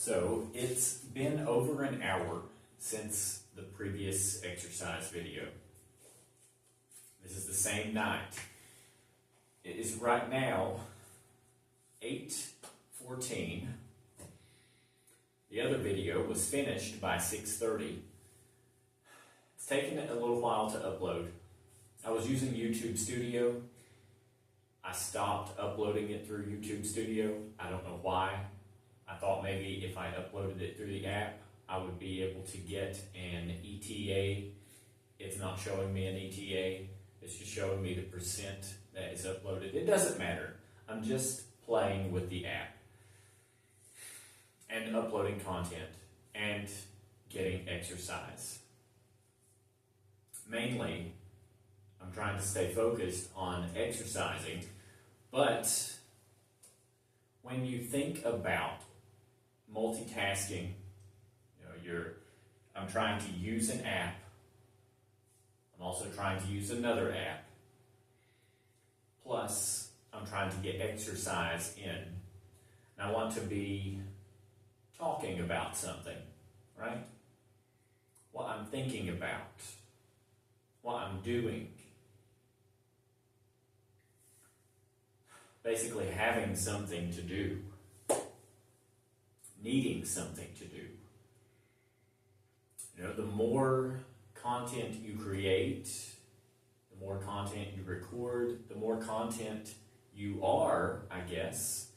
So it's been over an hour since the previous exercise video. This is the same night. It is right now 8:14. The other video was finished by 6:30. It's taken a little while to upload. I was using YouTube Studio. I stopped uploading it through YouTube Studio. I don't know why. I thought maybe if I uploaded it through the app, I would be able to get an ETA. It's not showing me an ETA. It's just showing me the percent that is uploaded. It doesn't matter. I'm just playing with the app and uploading content and getting exercise. Mainly, I'm trying to stay focused on exercising, but when you think about multitasking, I'm trying to use an app. I'm also trying to use another app. Plus, I'm trying to get exercise in. And I want to be talking about something, right? What I'm thinking about, what I'm doing. Basically having something to do. Needing something to do. The more content you create, the more content you record, the more content you are, I guess,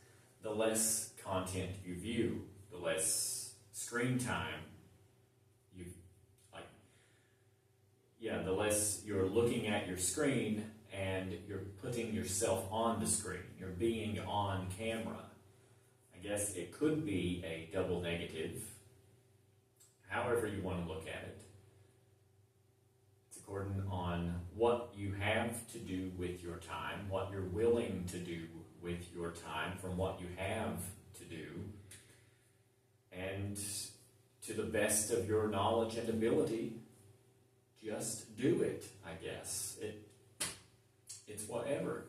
the less content you view, the less screen time the less you're looking at your screen and you're putting yourself on the screen. You're being on camera. I guess it could be a double negative, however you want to look at it. It's according on what you have to do with your time, what you're willing to do with your time from what you have to do, and to the best of your knowledge and ability, just do it, I guess. It's whatever.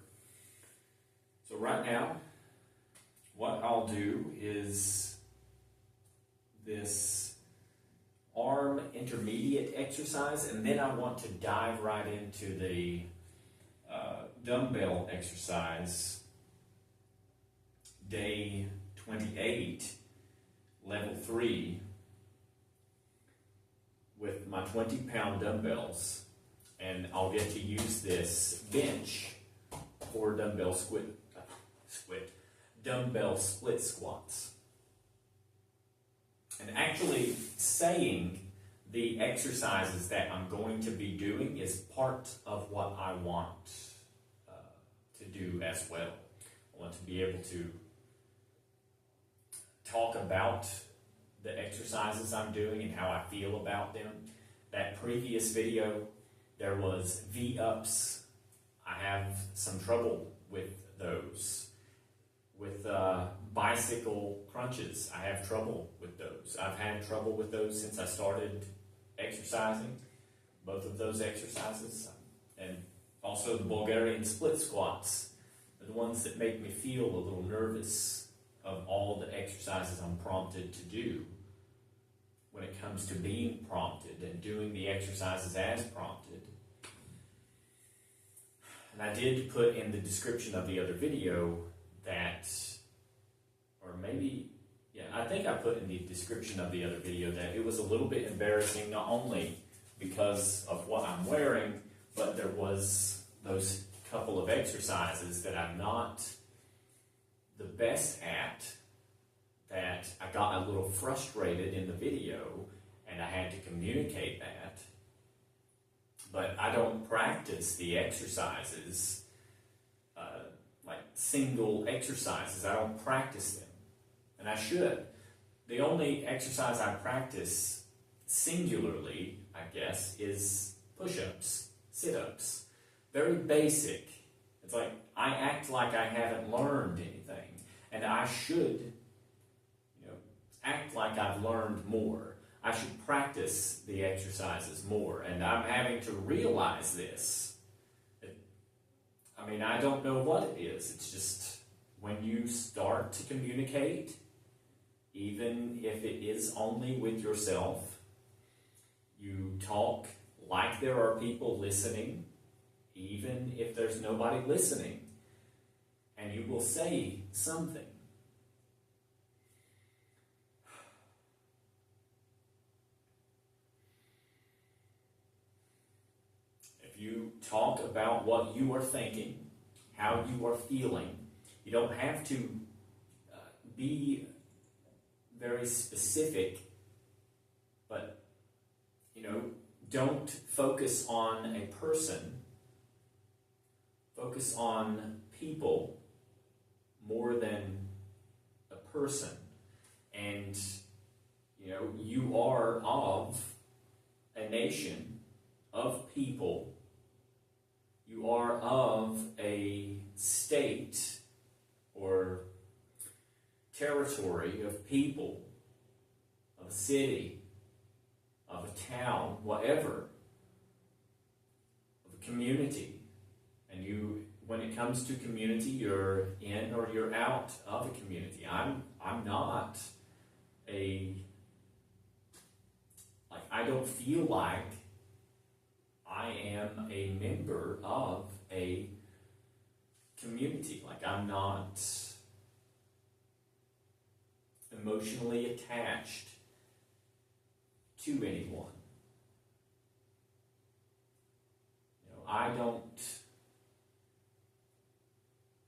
So right now, what I'll do is this arm intermediate exercise, and then I want to dive right into the dumbbell exercise, day 28, level 3, with my 20-pound dumbbells, and I'll get to use this bench for dumbbell split squats. And actually saying the exercises that I'm going to be doing is part of what I want to do as well. I want to be able to talk about the exercises I'm doing and how I feel about them. That previous video, there was V-ups. I have some trouble with those. With bicycle crunches, I have trouble with those. I've had trouble with those since I started exercising, both of those exercises. And also the Bulgarian split squats, are the ones that make me feel a little nervous of all the exercises I'm prompted to do when it comes to being prompted and doing the exercises as prompted. And I did put in the description of the other video that, or maybe, I think I put in the description of the other video that it was a little bit embarrassing, not only because of what I'm wearing, but there was those couple of exercises that I'm not the best at, that I got a little frustrated in the video and I had to communicate that. But I don't practice the exercises like single exercises. I don't practice them, and I should. The only exercise I practice singularly, I guess, is push-ups, sit-ups. Very basic. It's like I act like I haven't learned anything, and I should act like I've learned more. I should practice the exercises more, and I'm having to realize this. I don't know what it is. It's just when you start to communicate even if it is only with yourself. You talk like there are people listening, even if there's nobody listening, and you will say something. If you talk about what you are thinking, how you are feeling, you don't have to be very specific, but don't focus on a person. Focus on people more than a person. And you are of a nation, of people. You are of a state or territory of people, of a city, of a town, whatever, of a community. And when it comes to community, you're in or you're out of a community. I'm not I don't feel like I am a member of a community. Like, I'm not emotionally attached to anyone. I don't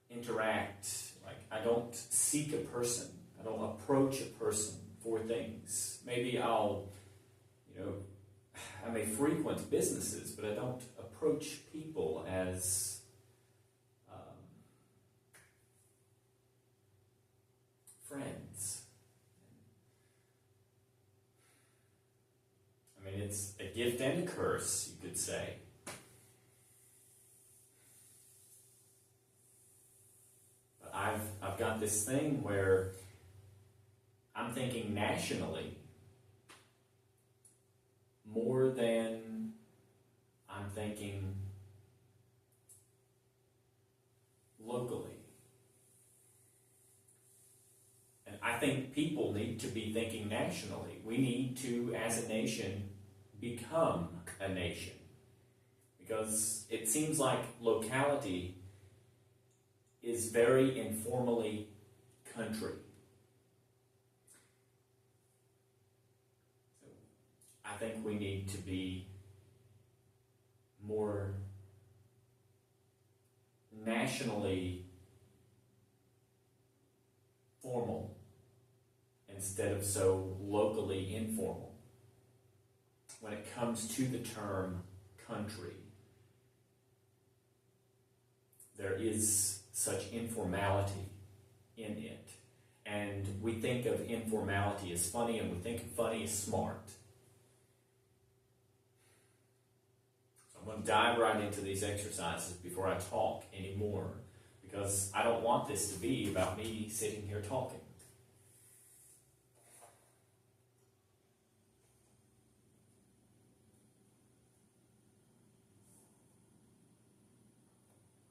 interact, I don't seek a person. I don't approach a person for things. Maybe I may frequent businesses, but I don't approach people as friends. I mean, it's a gift and a curse, you could say. But I've got this thing where I'm thinking nationally more than I'm thinking locally. And I think people need to be thinking nationally. We need to, as a nation, become a nation. Because it seems like locality is very informally country. So I think we need to be more nationally formal instead of so locally informal when it comes to the term country. There is such informality in it. And we think of informality as funny, and we think of funny as smart. So I'm going to dive right into these exercises before I talk anymore, because I don't want this to be about me sitting here talking.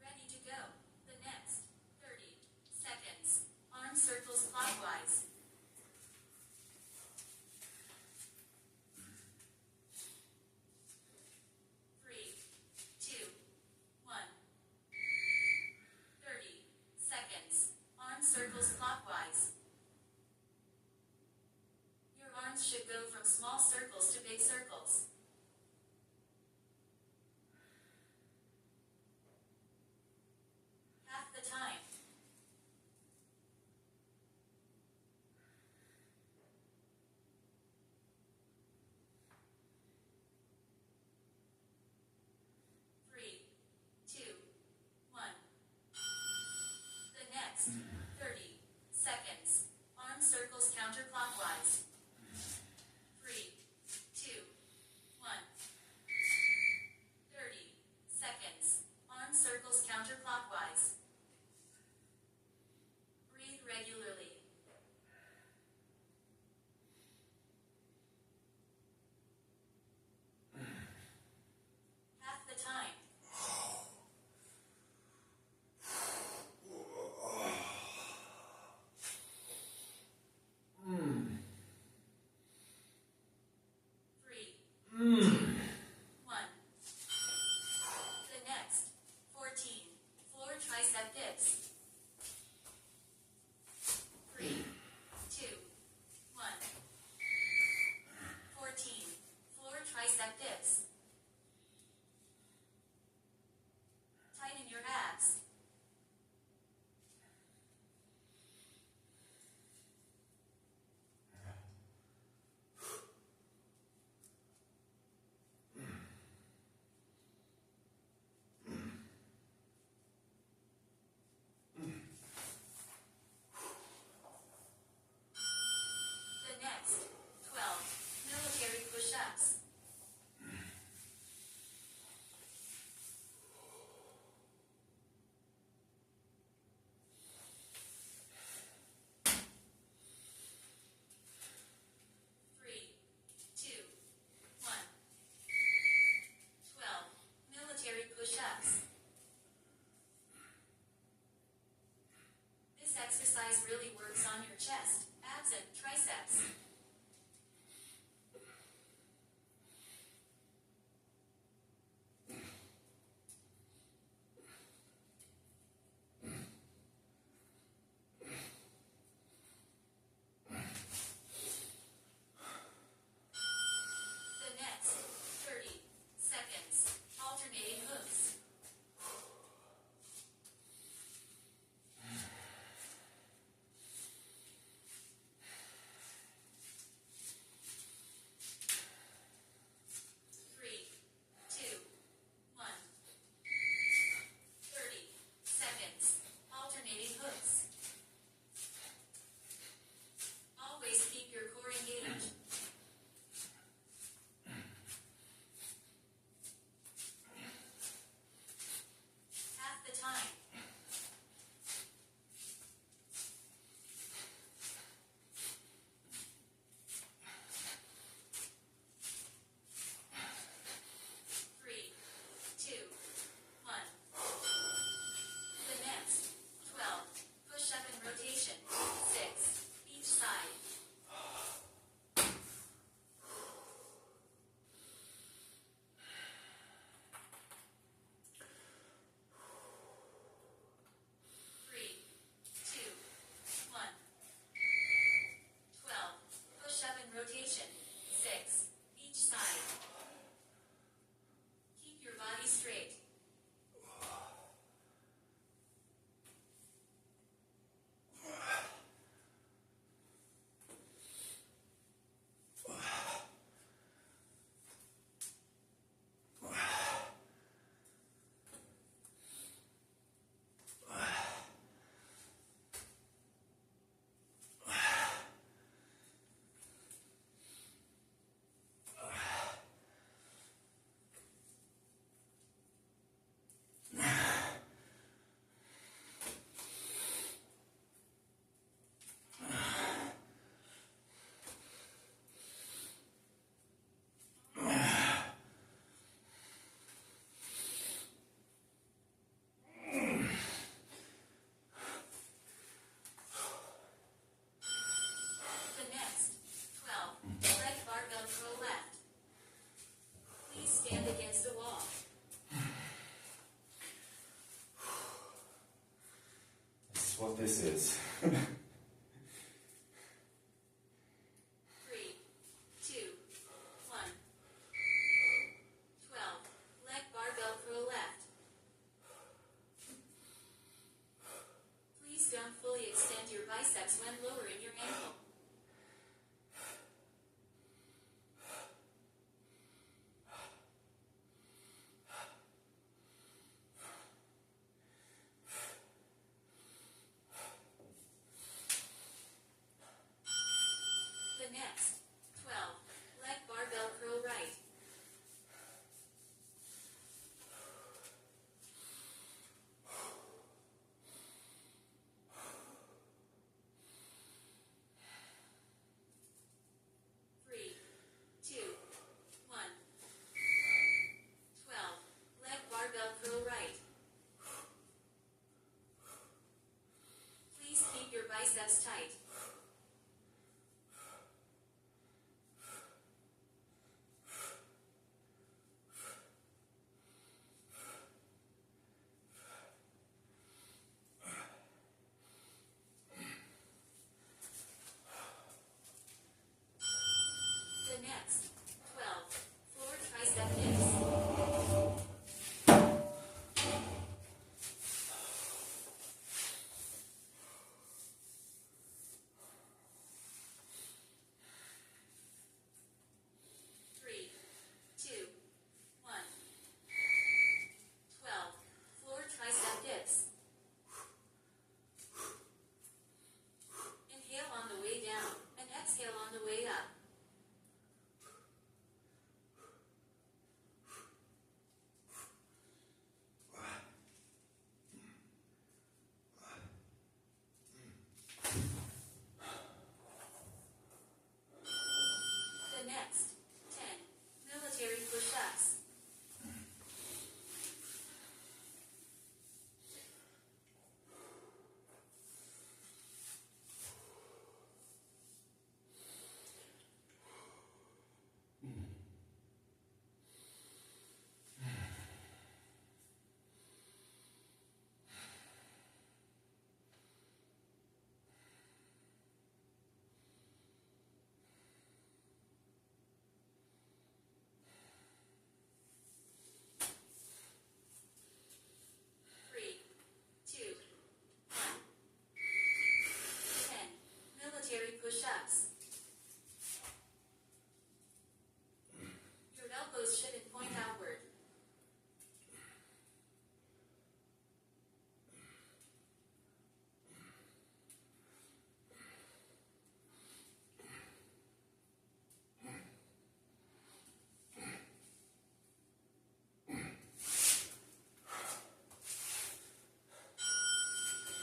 Ready to go. The next 30 seconds. Arm circles clockwise. 3, 2, 1. 30 seconds. Arm circles clockwise. Your arms should go from small circles to big circles. Half the time. 3, 2, 1. The next 30 seconds. Arm circles counterclockwise. 3, 2, next 12 military push-ups. 3, 2, 1. 12 military push-ups. This exercise really works on your chest, abs, and triceps. The next 30 seconds, alternating hooks. 3, 2, 1. 30 seconds, alternating hooks. Always keep your core engaged. Half the time. Three, 2, 1. The next 12 push-up and rotation. 6 each side. Three, 2, 1. 12 push-up and rotation. 6 each side. Keep your body straight. The next 12 leg barbell curl left. Please stand against the wall. This is what this is. 3, 2, 1. 12 leg barbell curl left. Please don't fully extend your biceps when lowering your ankle. The next 12 leg barbell curl right. 3, 2, 1. 12 leg barbell curl right. Please keep your biceps tight. The next 12 floor tricep dips. 3, push-ups. Your elbows shouldn't point outward.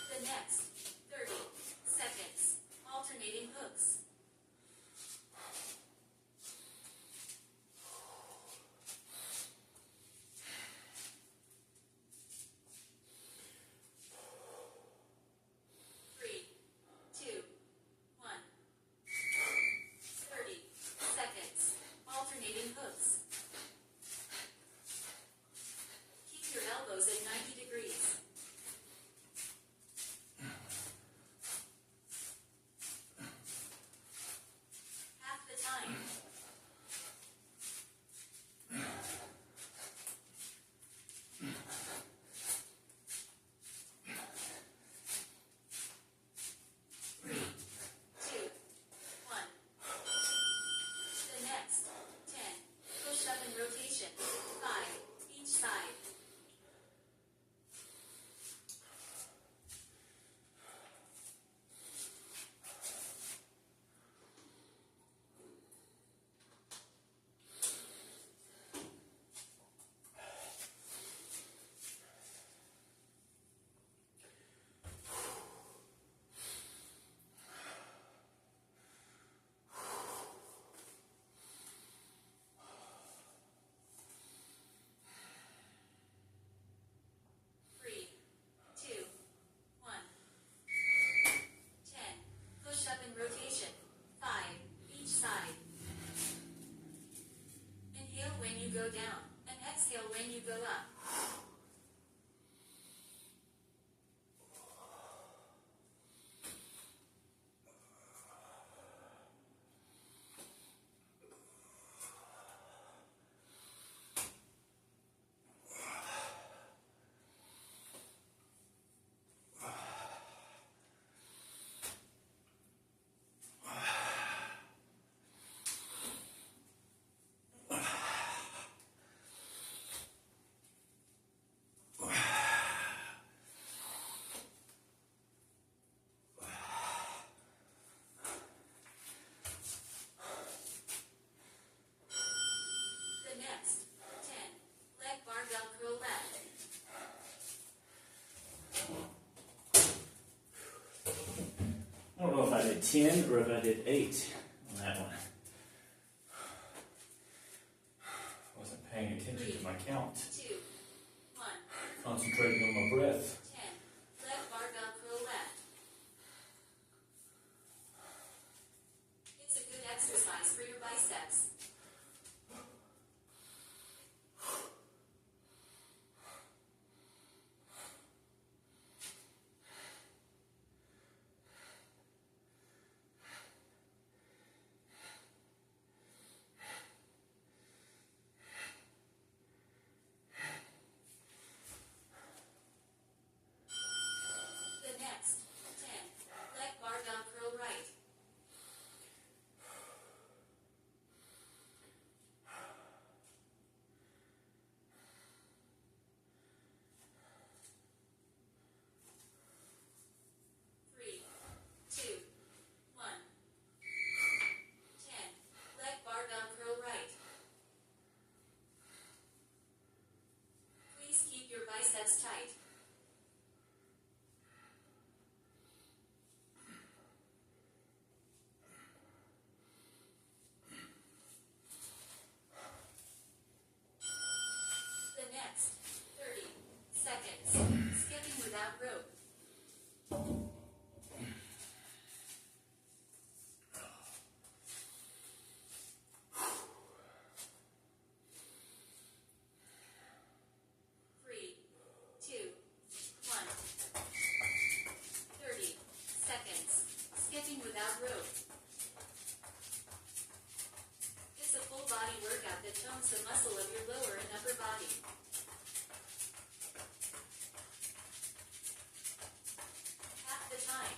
The next 30 seconds, alternating hooks. 3, 2, 1. 30 seconds, alternating hooks. Keep your elbows at 90 degrees. Half the time. 3, 2, 1. The next 10. Push up and rotation. 5 each side. Three, 2, 1. 10. Push up and rotation. 5 each side. Inhale when you go down, and exhale when you go up. The next 10. Leg barbell curl left. I don't know if I did 10 or if I did 8 on that one. I wasn't paying attention to my count. 2, 1. Concentrating on my breath. 10. Leg barbell curl left. It's a good exercise for your biceps. The next 10. Leg barbell curl right. 3, 2, 1. 10. Leg barbell curl right. Please keep your biceps tight. The next 30 seconds, skipping without rope. 3, 2, 1. 30 seconds, skipping without rope. It's a full body workout that tones the muscle of your lower and upper body. Half the time.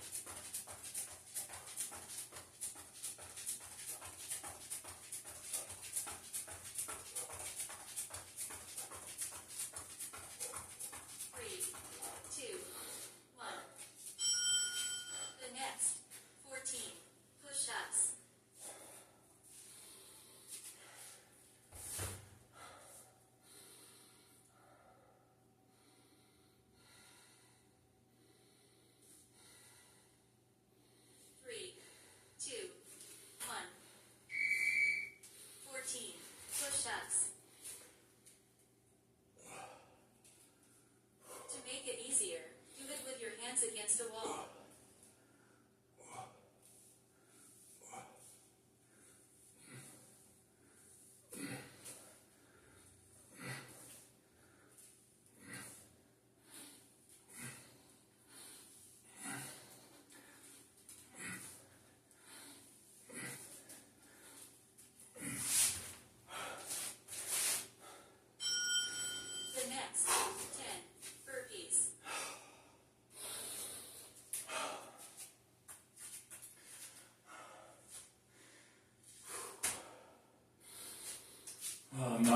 I'm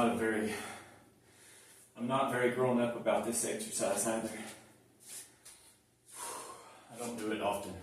not very grown up about this exercise either. I don't do it often.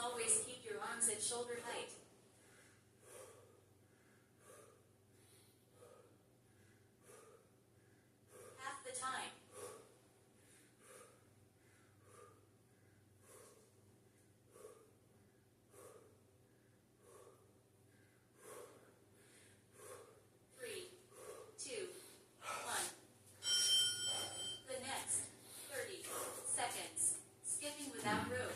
Always keep your arms at shoulder height. Half the time. Three, two, one. The next 30 seconds. Skipping without rope.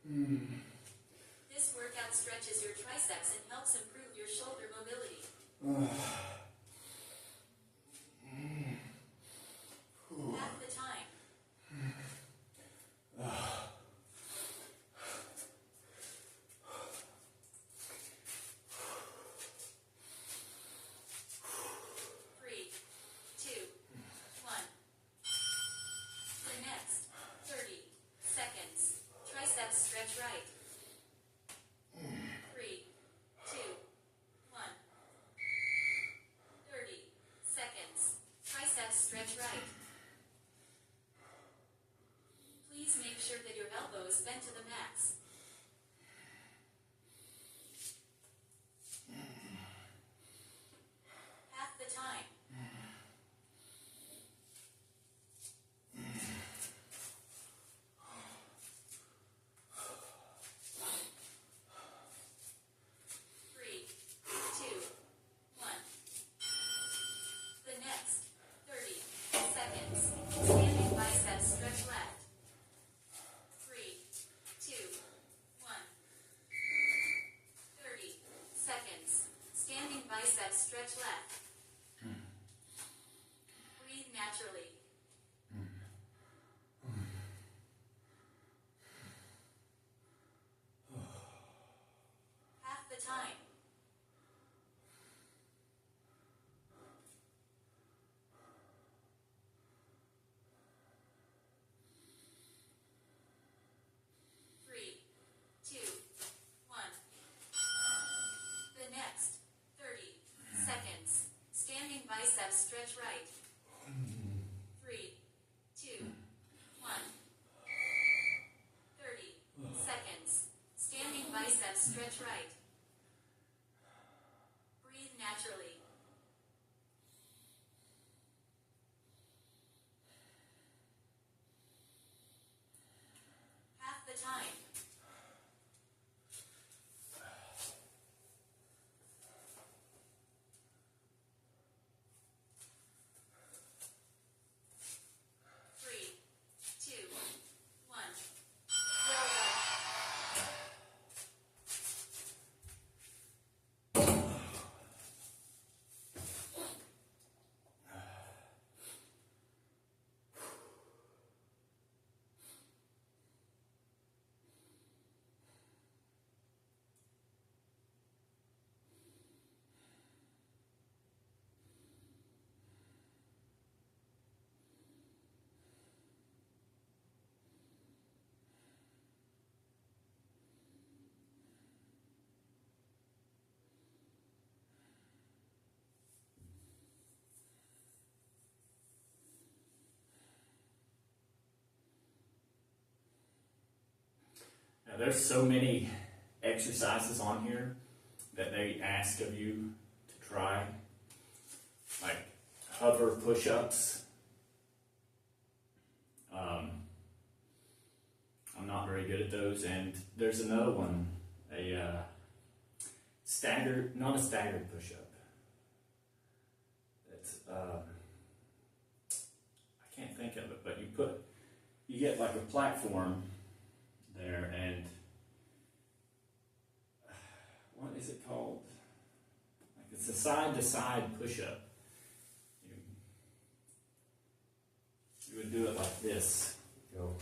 This workout stretches your triceps and helps improve your shoulder mobility. Half the time. 3, 2, 1. The next 30 seconds. Triceps stretch right. 3, 2, 1. 30 seconds. Triceps stretch right. Please make sure that your elbow is bent to the max. Half the time. 3, 2, 1. The next 30 seconds. Standing biceps stretch left. 3, 2, 1. 30 seconds. Standing biceps stretch left. Breathe naturally. Half the time. 3, 2, 1. The next 30 seconds. Standing biceps stretch right. 3, 2, 1. 30 seconds. Standing biceps stretch right. Breathe naturally. Half the time. 3, 2, 1. Well Now, there's so many exercises on here that they ask of you to try, like hover push-ups. I'm not very good at those, and there's another one, a staggered, not a staggered push-up. It's I can't think of it, but you get like a platform there, and what is it called? Like it's a side-to-side push-up. You would do it like this. Go.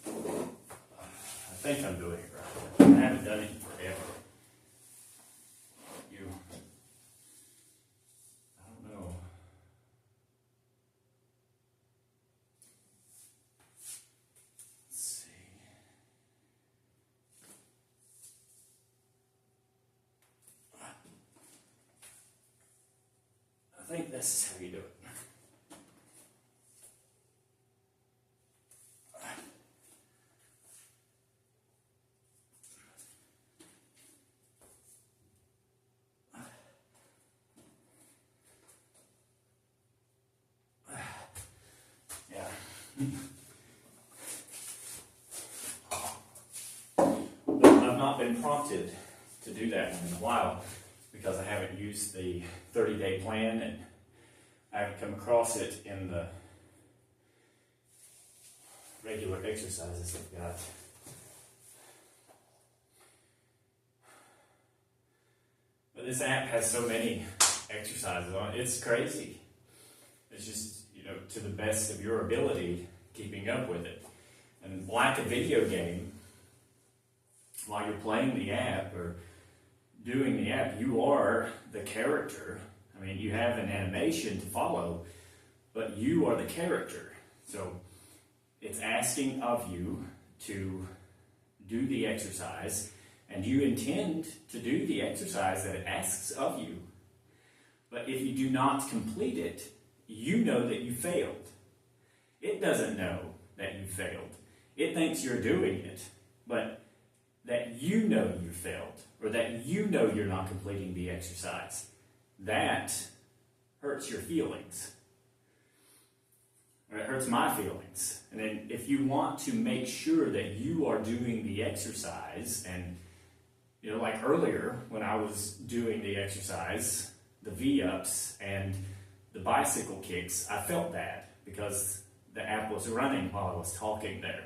I think I'm doing it right. I haven't done it in forever. I don't know. Let's see. I think this is how you do it. I've not been prompted to do that in a while because I haven't used the 30-day plan, and I haven't come across it in the regular exercises they've got. this app has so many exercises on it. It's crazy. It's just, to the best of your ability, keeping up with it. And like a video game, while you're playing the app or doing the app, you are the character. I mean, you have an animation to follow, but you are the character. So it's asking of you to do the exercise, and you intend to do the exercise that it asks of you. But if you do not complete it, you know that you failed. It doesn't know that you failed. It thinks you're doing it, but that you know you failed, or that you know you're not completing the exercise, that hurts your feelings. Or it hurts my feelings. And then if you want to make sure that you are doing the exercise, and like earlier when I was doing the exercise, the V-ups and the bicycle kicks, I felt bad because the app was running while I was talking there,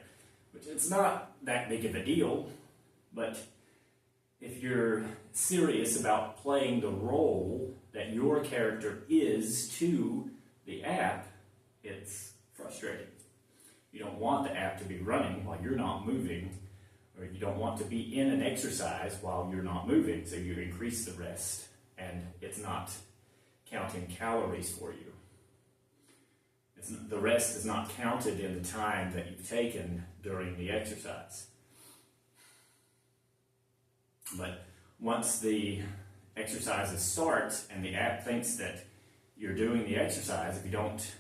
which it's not that big of a deal, but if you're serious about playing the role that your character is to the app, it's frustrating. You don't want the app to be running while you're not moving, or you don't want to be in an exercise while you're not moving, so you increase the rest, and it's not counting calories for you. The rest is not counted in the time that you've taken during the exercise. But once the exercises start and the app thinks that you're doing the exercise, if you don't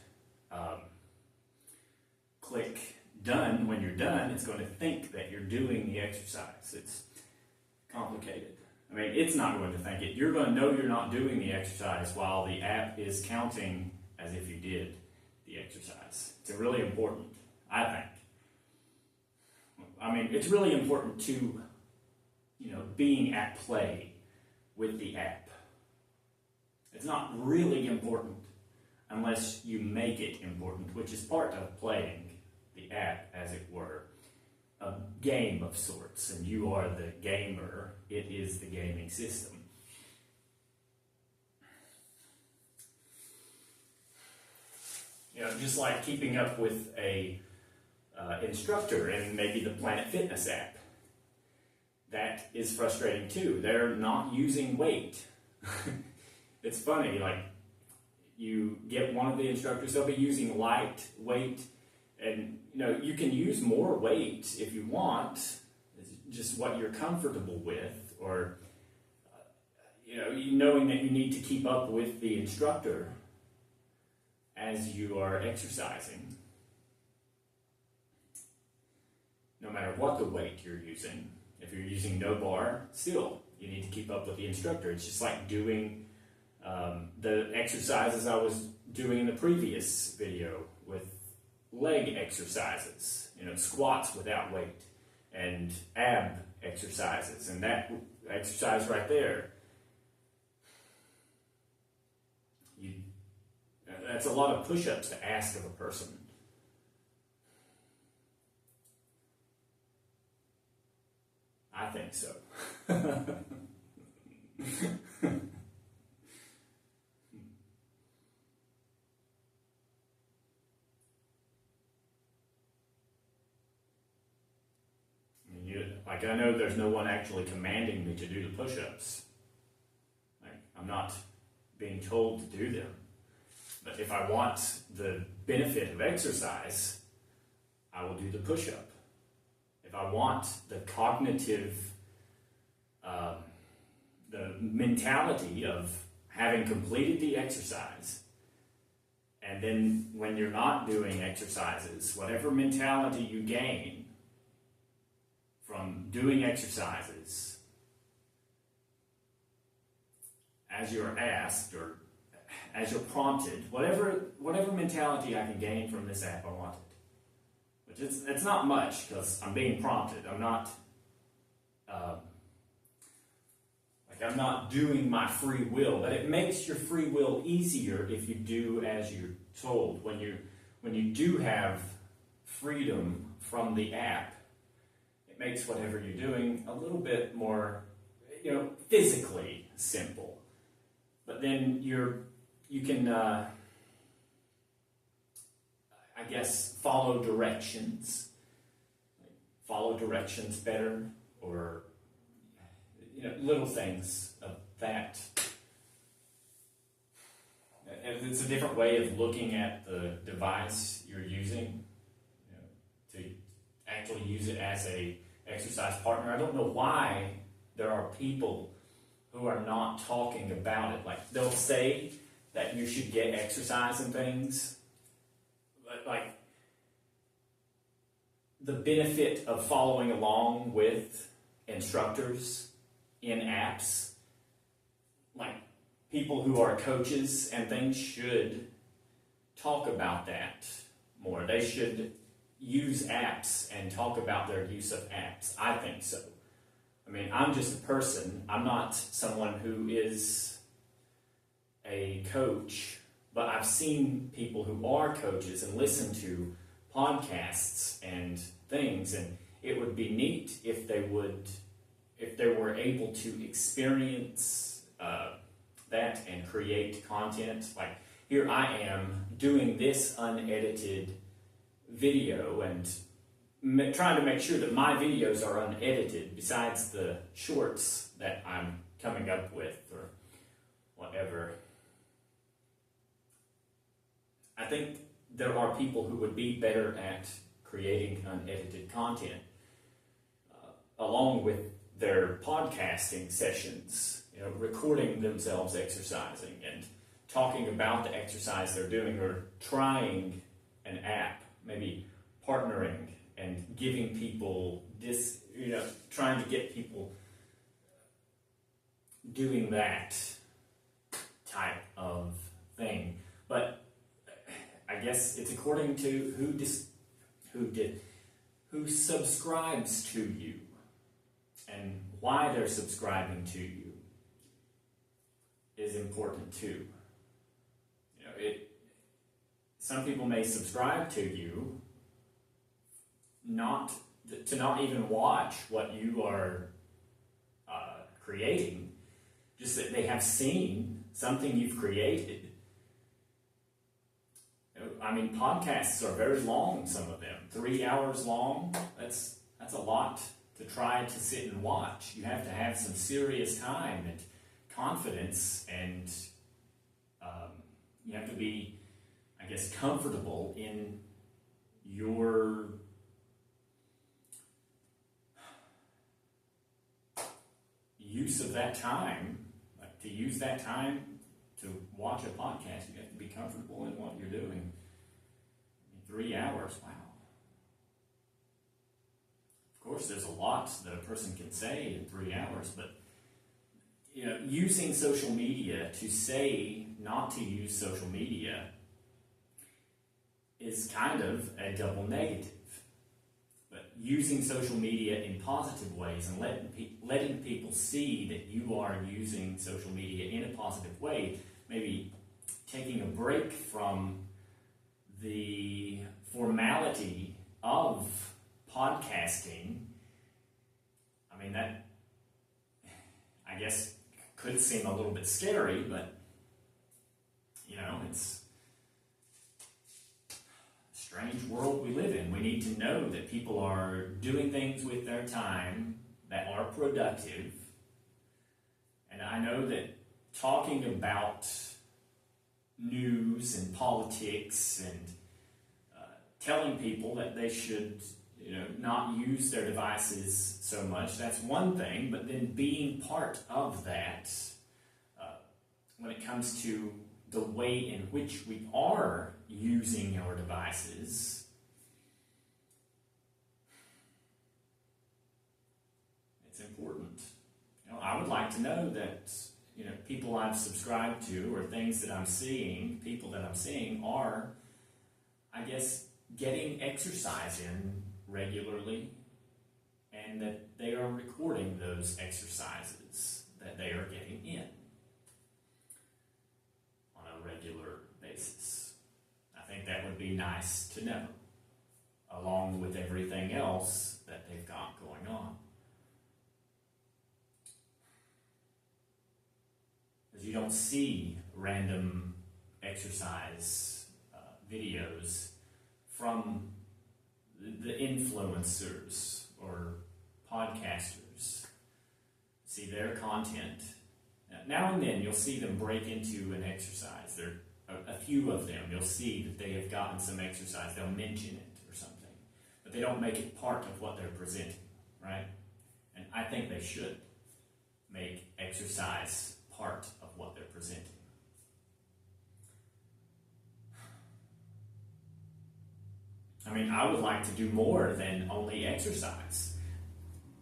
click done when you're done, it's going to think that you're doing the exercise. It's complicated. I mean, it's not going to think it. You're going to know you're not doing the exercise while the app is counting as if you did the exercise. It's really important, I think. I mean, it's really important to, being at play with the app. It's not really important unless you make it important, which is part of playing the app, as it were. A game of sorts, and you are the gamer. It is the gaming system. Just like keeping up with a instructor in maybe the Planet Fitness app. That is frustrating too. They're not using weight. It's funny, like you get one of the instructors, they'll be using light weight, and you can use more weight if you want. It's just what you're comfortable with, or knowing that you need to keep up with the instructor as you are exercising. No matter what the weight you're using. If you're using no bar, still, you need to keep up with the instructor. It's just like doing the exercises I was doing in the previous video with leg exercises, squats without weight, and ab exercises, and that exercise right there. That's a lot of push-ups to ask of a person. I think so. I know there's no one actually commanding me to do the push-ups. I'm not being told to do them. But if I want the benefit of exercise, I will do the push-up. If I want the cognitive, the mentality of having completed the exercise, and then when you're not doing exercises, whatever mentality you gain from doing exercises, as you're asked or as you're prompted, whatever mentality I can gain from this app, I want it. Which it's not much because I'm being prompted. I'm not I'm not doing my free will, but it makes your free will easier if you do as you're told. When you do have freedom from the app, it makes whatever you're doing a little bit more. physically simple. But then you can, I guess, follow directions better, or little things of that. It's a different way of looking at the device you're using, to actually use it as a exercise partner. I don't know why there are people who are not talking about it. Like, they'll say that you should get exercise and things, but like the benefit of following along with instructors in apps, like people who are coaches and things should talk about that more. They should use apps and talk about their use of apps. I think so. I mean, I'm just a person. I'm not someone who is a coach, but I've seen people who are coaches and listen to podcasts and things, and it would be neat if they were able to experience that and create content. Like, here I am doing this unedited video and trying to make sure that my videos are unedited, besides the shorts that I'm coming up with or whatever. I think there are people who would be better at creating unedited content, along with their podcasting sessions, recording themselves exercising and talking about the exercise they're doing, or trying an app, maybe partnering and giving people this, trying to get people doing that type of thing. But I guess it's according to who subscribes to you and why they're subscribing to you is important too. Some people may subscribe to you to not even watch what you are creating, just that they have seen something you've created. I mean, podcasts are very long, some of them. 3 hours long, that's a lot to try to sit and watch. You have to have some serious time and confidence, and you have to be, I guess, comfortable in your use of that time. Like, to use that time to watch a podcast, you have to be comfortable in what you're doing. 3 hours, wow. Of course, there's a lot that a person can say in 3 hours, but using social media to say not to use social media is kind of a double negative. But using social media in positive ways and letting people see that you are using social media in a positive way, maybe taking a break from the formality of podcasting. I mean, that, I guess, could seem a little bit scary, but it's a strange world we live in. We need to know that people are doing things with their time that are productive. And I know that talking about news and politics and telling people that they should not use their devices so much, that's one thing, but then being part of that when it comes to the way in which we are using our devices, it's important. I would like to know that people I've subscribed to, or things that I'm seeing, people that I'm seeing are, I guess, getting exercise in regularly, and that they are recording those exercises that they are getting in on a regular basis. I think that would be nice to know, along with everything else that they've got going on. you don't see random exercise videos from the influencers or podcasters. See their content. Now and then you'll see them break into an exercise. There are a few of them. You'll see that they have gotten some exercise. They'll mention it or something. But they don't make it part of what they're presenting, right? And I think they should make exercise part of what they're presenting. I mean, I would like to do more than only exercise.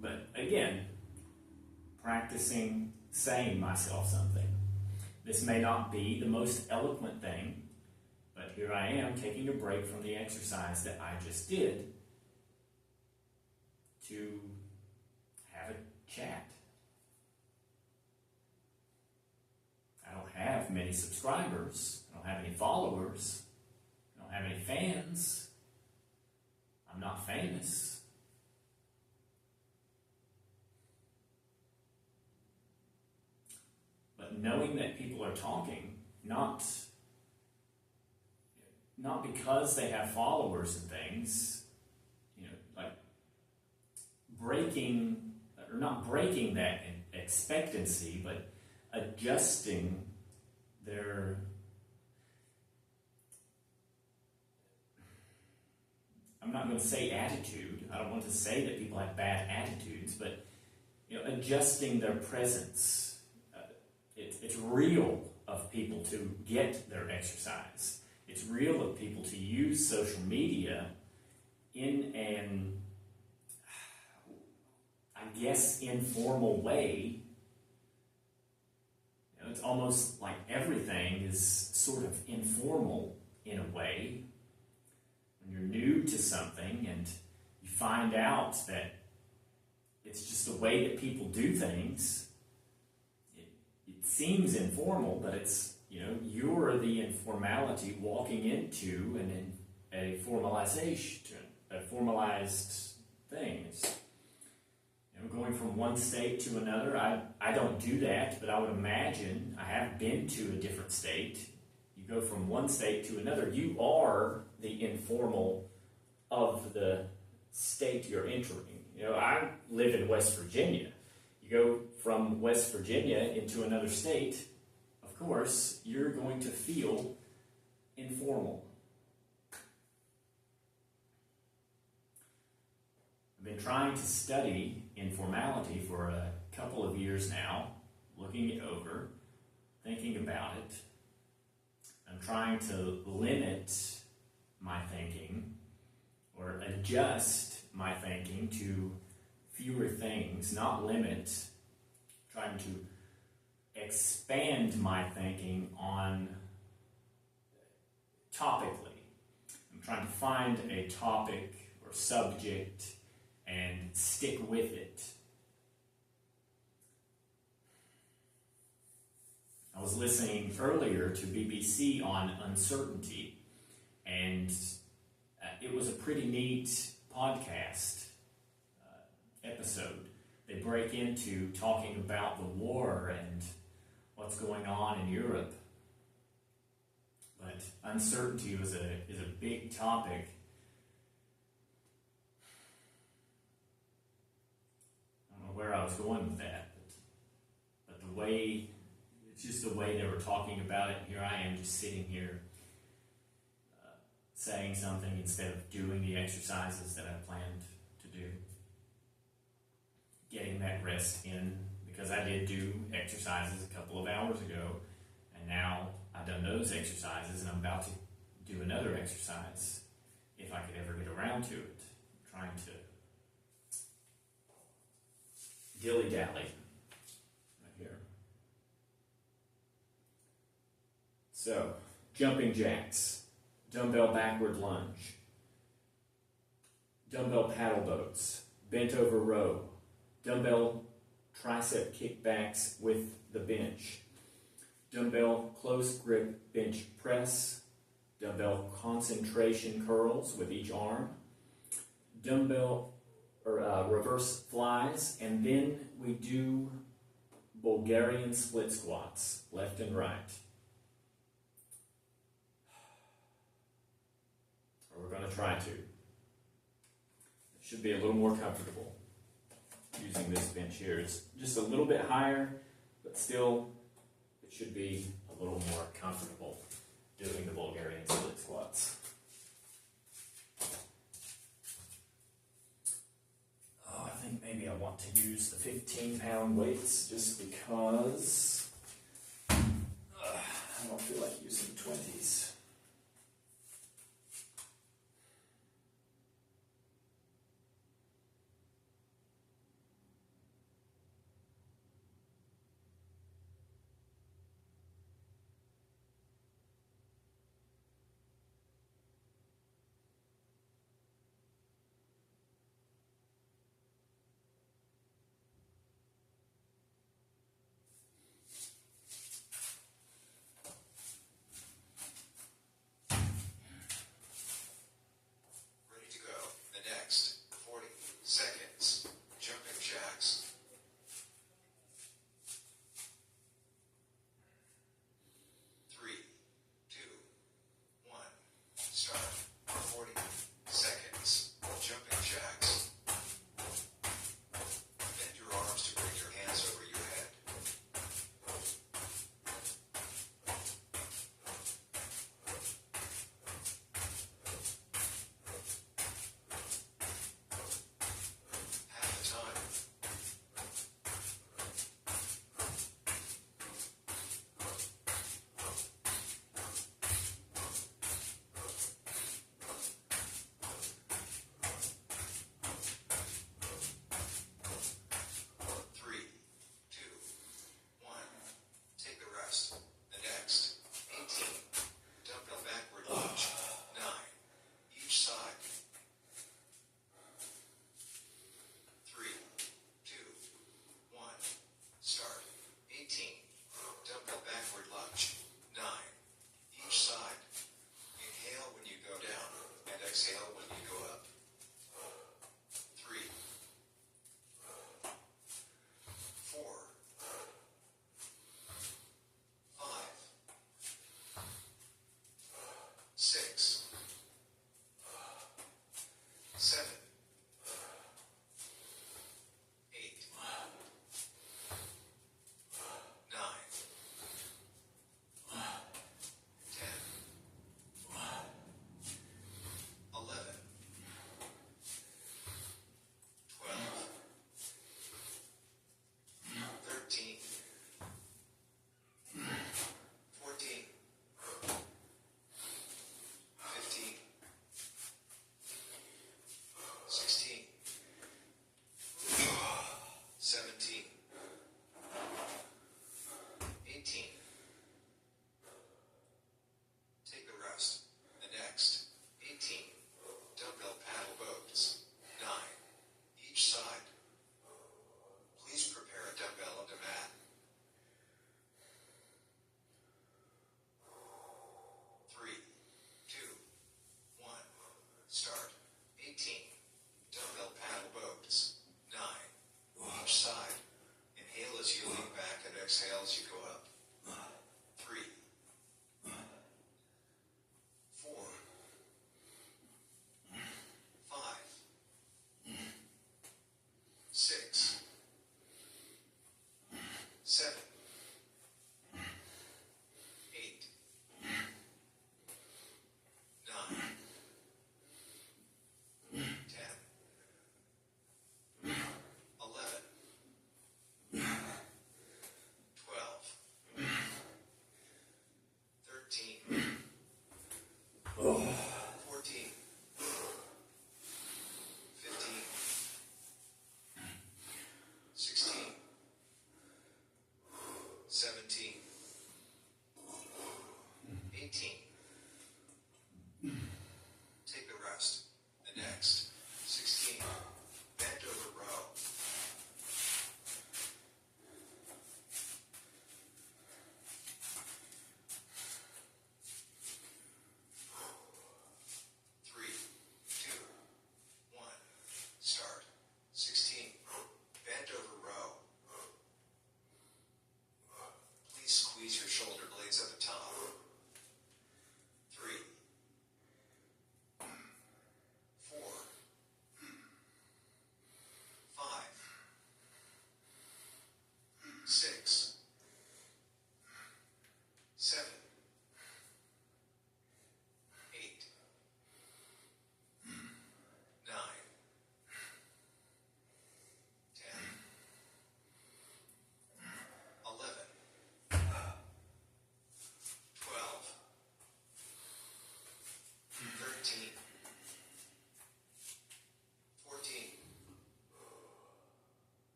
But again, practicing saying myself something. This may not be the most eloquent thing, but here I am taking a break from the exercise that I just did to have a chat. I don't have many subscribers. I don't have any followers. I don't have any fans. I'm not famous. But knowing that people are talking, not because they have followers and things, like not breaking that expectancy, but adjusting their I'm not going to say attitude. I don't want to say that people have bad attitudes, but adjusting their presence. It's real of people to get their exercise. It's real of people to use social media in an, I guess, informal way. It's almost like everything is sort of informal in a way. When you're new to something and you find out that it's just the way that people do things, it seems informal, but it's, you're the informality walking into a formalization, a formalized thing. It's, going from one state to another. I don't do that, but I would imagine I have been to a different state. You go from one state to another. You are the informal of the state you're entering. I live in West Virginia. You go from West Virginia into another state, of course, you're going to feel informal. I've been trying to study informality for a couple of years now, looking it over, thinking about it. I'm trying to limit my thinking or adjust my thinking to fewer things, not limit, trying to expand my thinking on topically. I'm trying to find a topic or subject and stick with it. I was listening earlier to BBC on uncertainty, and it was a pretty neat podcast episode. They break into talking about the war and what's going on in Europe. But uncertainty is a big topic. I don't know where I was going with that, but the way, it's just the way they were talking about it. Here I am just sitting here saying something instead of doing the exercises that I planned to do. Getting that rest in, because I did do exercises a couple of hours ago, and now I've done those exercises and I'm about to do another exercise if I could ever get around to it. I'm trying to dilly-dally right here. So, jumping jacks, dumbbell backward lunge, dumbbell paddle boats, bent over row, dumbbell tricep kickbacks with the bench, dumbbell close grip bench press, dumbbell concentration curls with each arm, dumbbell or reverse flies, and then we do Bulgarian split squats, left and right. Or we're going to try to. It should be a little more comfortable using this bench here. It's just a little bit higher, but still it should be a little more comfortable doing the Bulgarian split squats. Oh, I think maybe I want to use the 15-pound weights just because I don't feel like using 20s.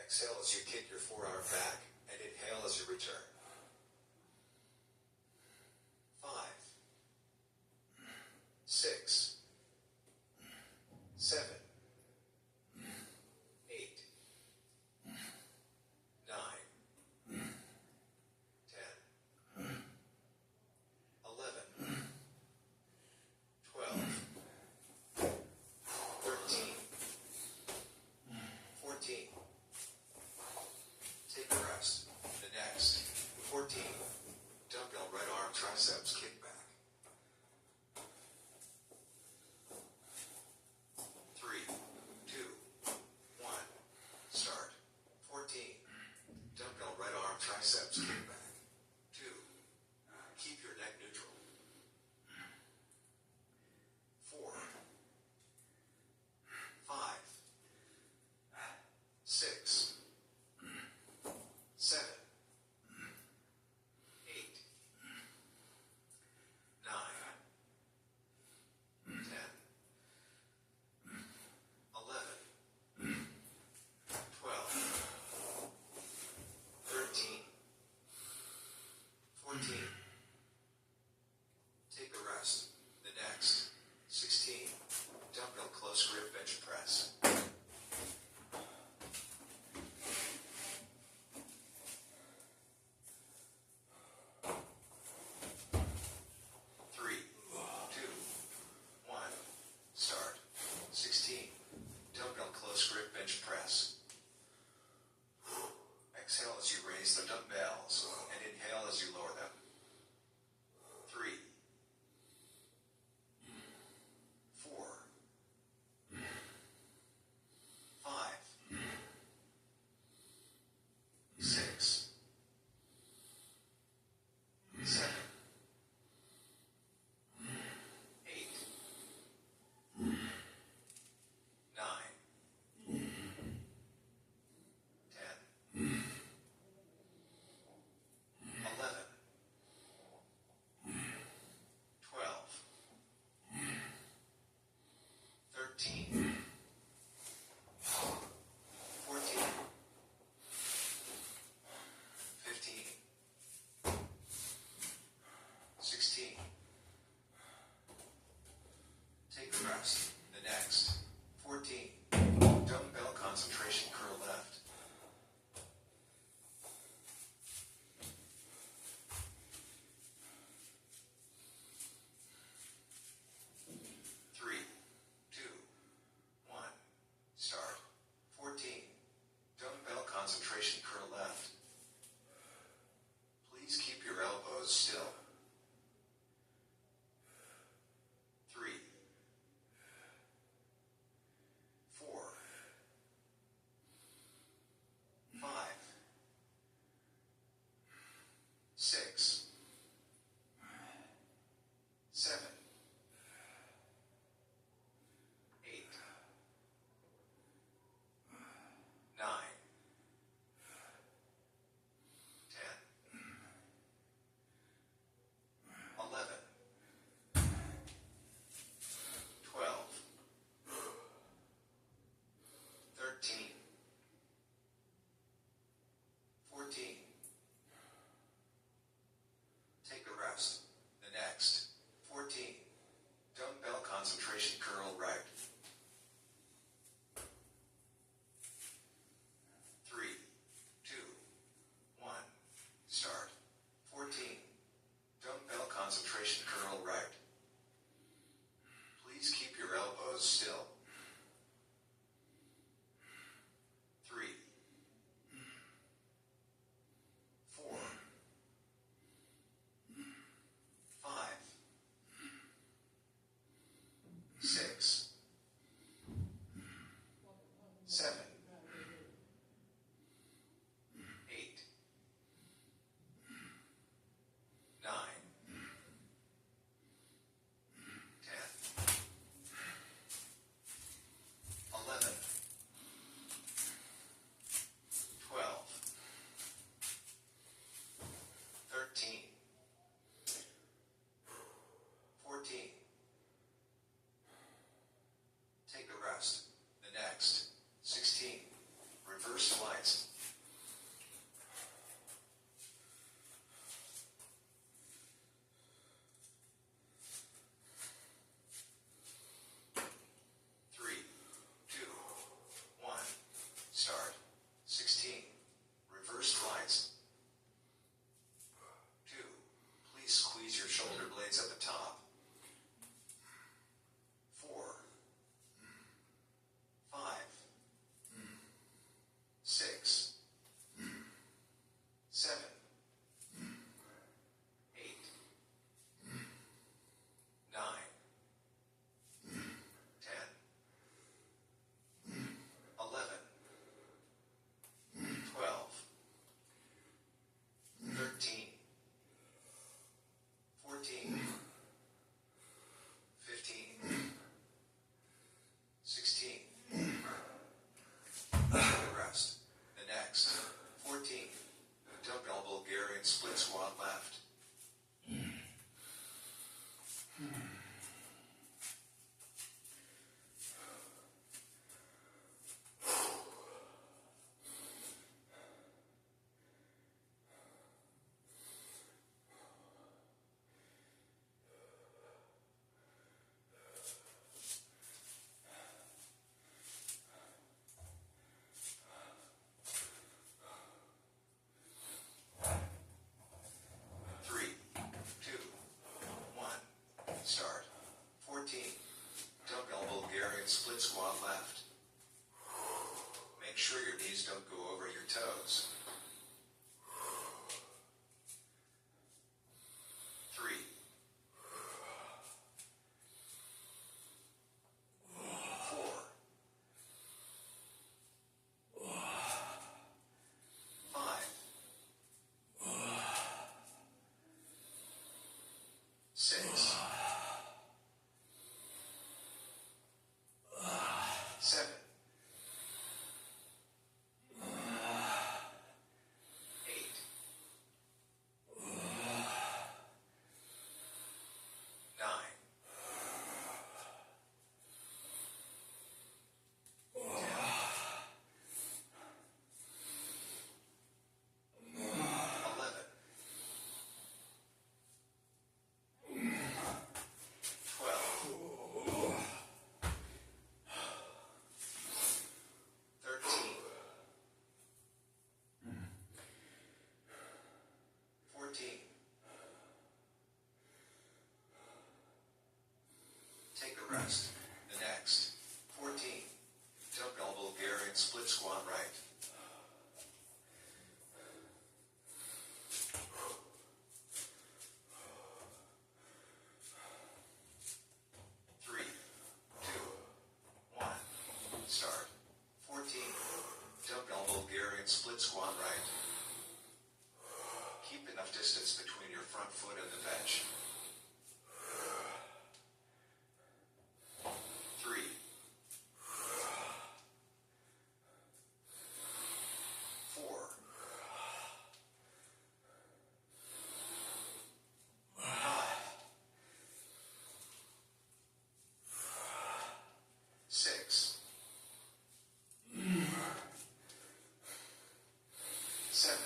Exhale as you kick your forearm back, and inhale as you return. 5, 6, 7, 8, 9, 10, 11, 12, 13, 14. Take a rest. The next, 14. Dumbbell right arm triceps kickback. 3, 2, 1. Start. 14. Dumbbell right arm triceps kickback. 2. Keep your neck neutral. 4, 5, 6, 7, 8, 9, 10, 11, 12, 13, 14. Take a rest. The next, 16. Dumbbell close grip bench press. 3, 2, 1. Start. 16. Dumbbell close grip bench press. Exhale as you raise the dumbbells and inhale as you lower them. 3, 4, 5, 6, 7, 8, 9, 10, 11, 12, 13, 14, 15, 16. Take a rest. The next, 14. Dumbbell concentration curl left. 3, 2, reverse slides. 3, 2, 1, start. 16, reverse slides. 2, please squeeze your shoulder blades at the top. 4, 5, 6, 7, 8, 9, 10, 11, 12, 13, 14, 15, 16. The rest. The next. 14. Dumbbell Bulgarian split squat left. Three, two, one, start. 14. Dumbbell Bulgarian split squat left. Make sure your knees don't go over your toes. 3, 4, 5, 6, 7, 8, 9, 11, 12, 13, 14. Take a rest. The next. 14. Dumbbell Bulgarian split squat right. 3, 2, 1, start. 14. Dumbbell Bulgarian split squat right. Keep enough distance between your front foot and the bench. 3, 4, 5, 6, 7,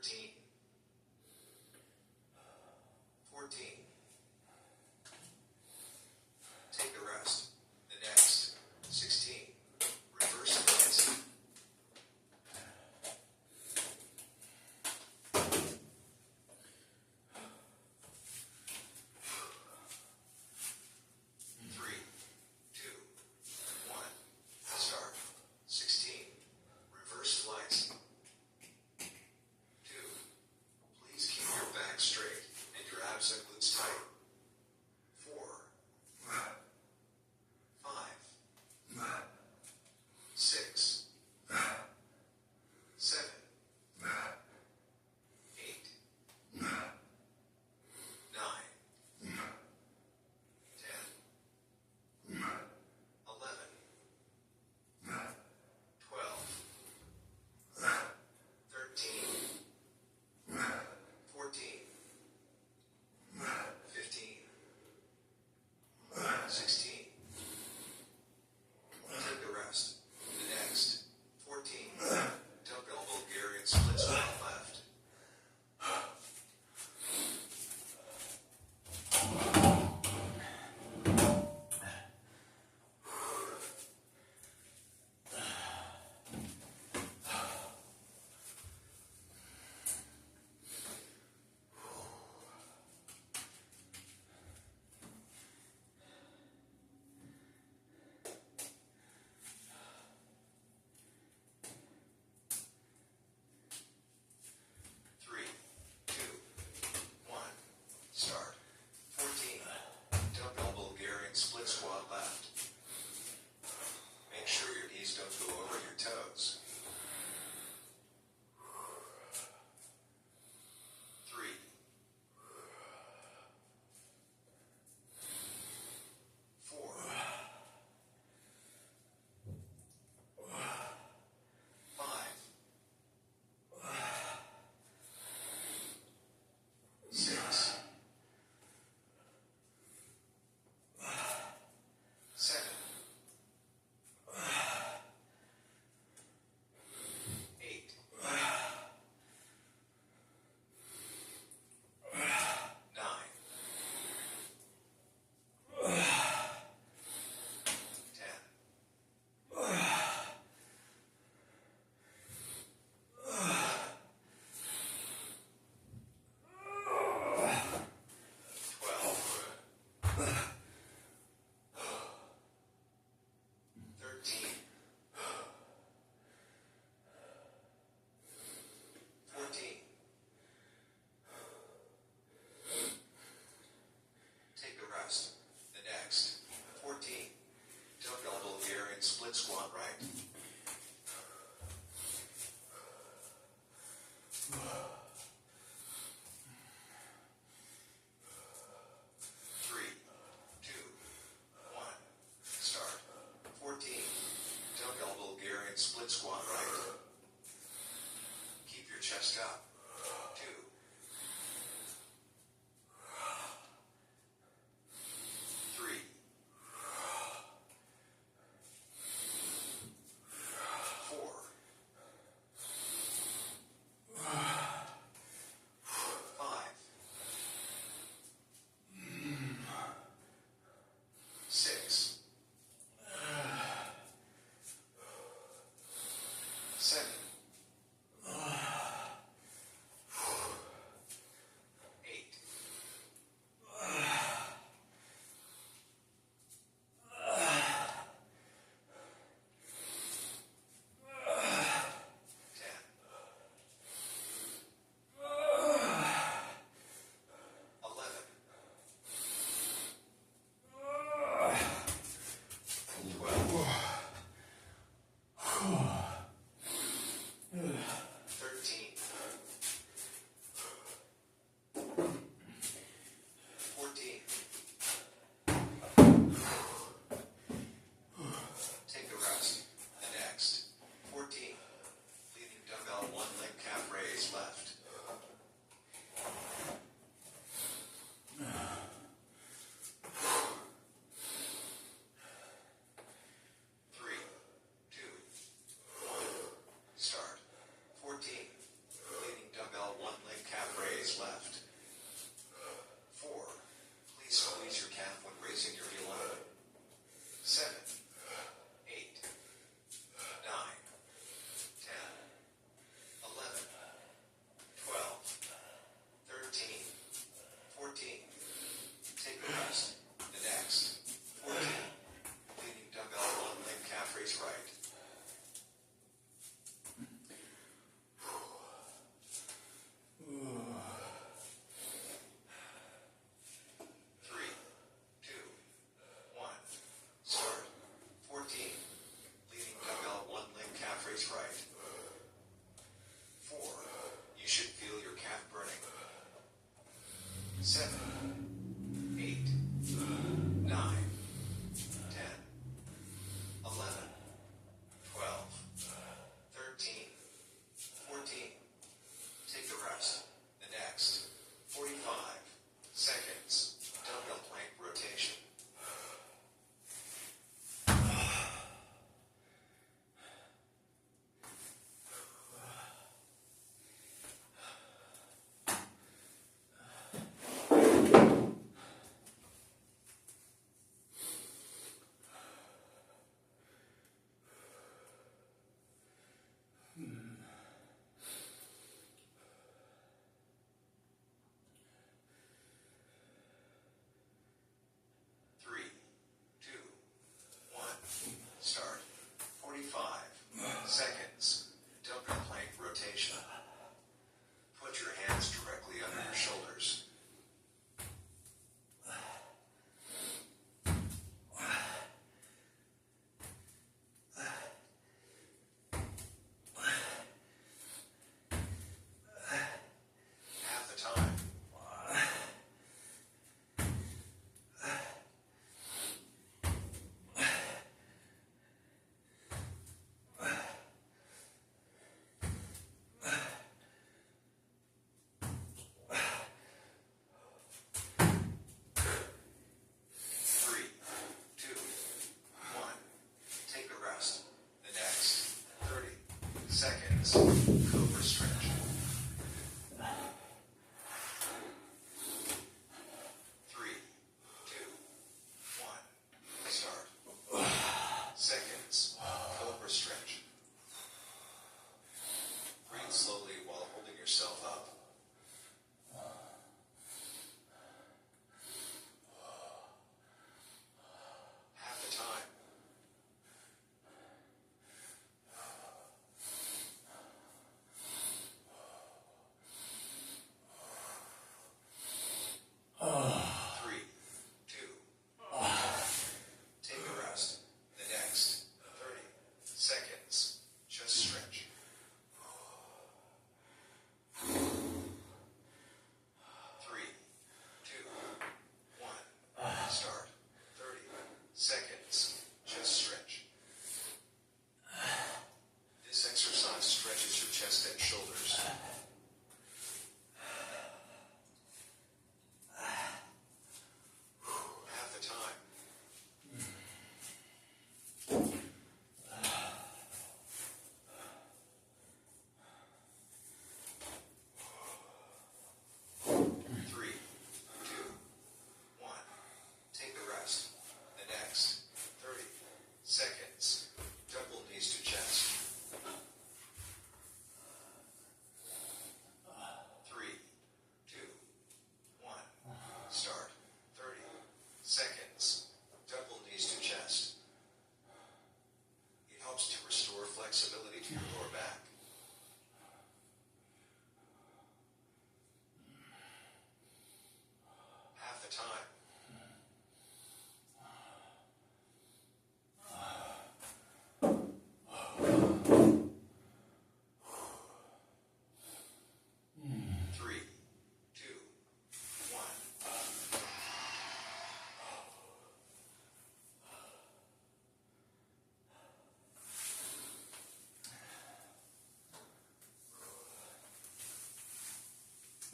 13, 14. Take a rest. The next, 16. Reverse splits. 3, 2, 1. Start. 16. Reverse slice. 2. Please keep your back straight and your abs and glutes tight. 4, 5, 6, 7, 8, 9, 10, 11, 12, 13, 14, 15, 16. Take a rest. The next, 14. Dumbbell Bulgarian split squat left. Three, two, one. Start. 14. Dumbbell Bulgarian split squat left. Make sure your knees don't go over your toes. 3, 4, 5, 6, 7, 8, 9, 10, 12, 13, 14. Take a rest. The next, 14. Dumbbell Bulgarian split squat right. 3, 2, 1. Start. 14. Dumbbell Bulgarian split squat right. Keep your chest up. 2, 3,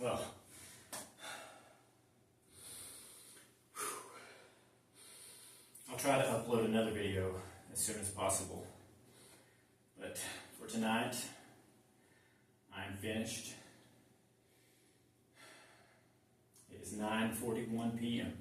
Well, I'll try to upload another video as soon as possible. But for tonight, I'm finished. It is 9:41 p.m.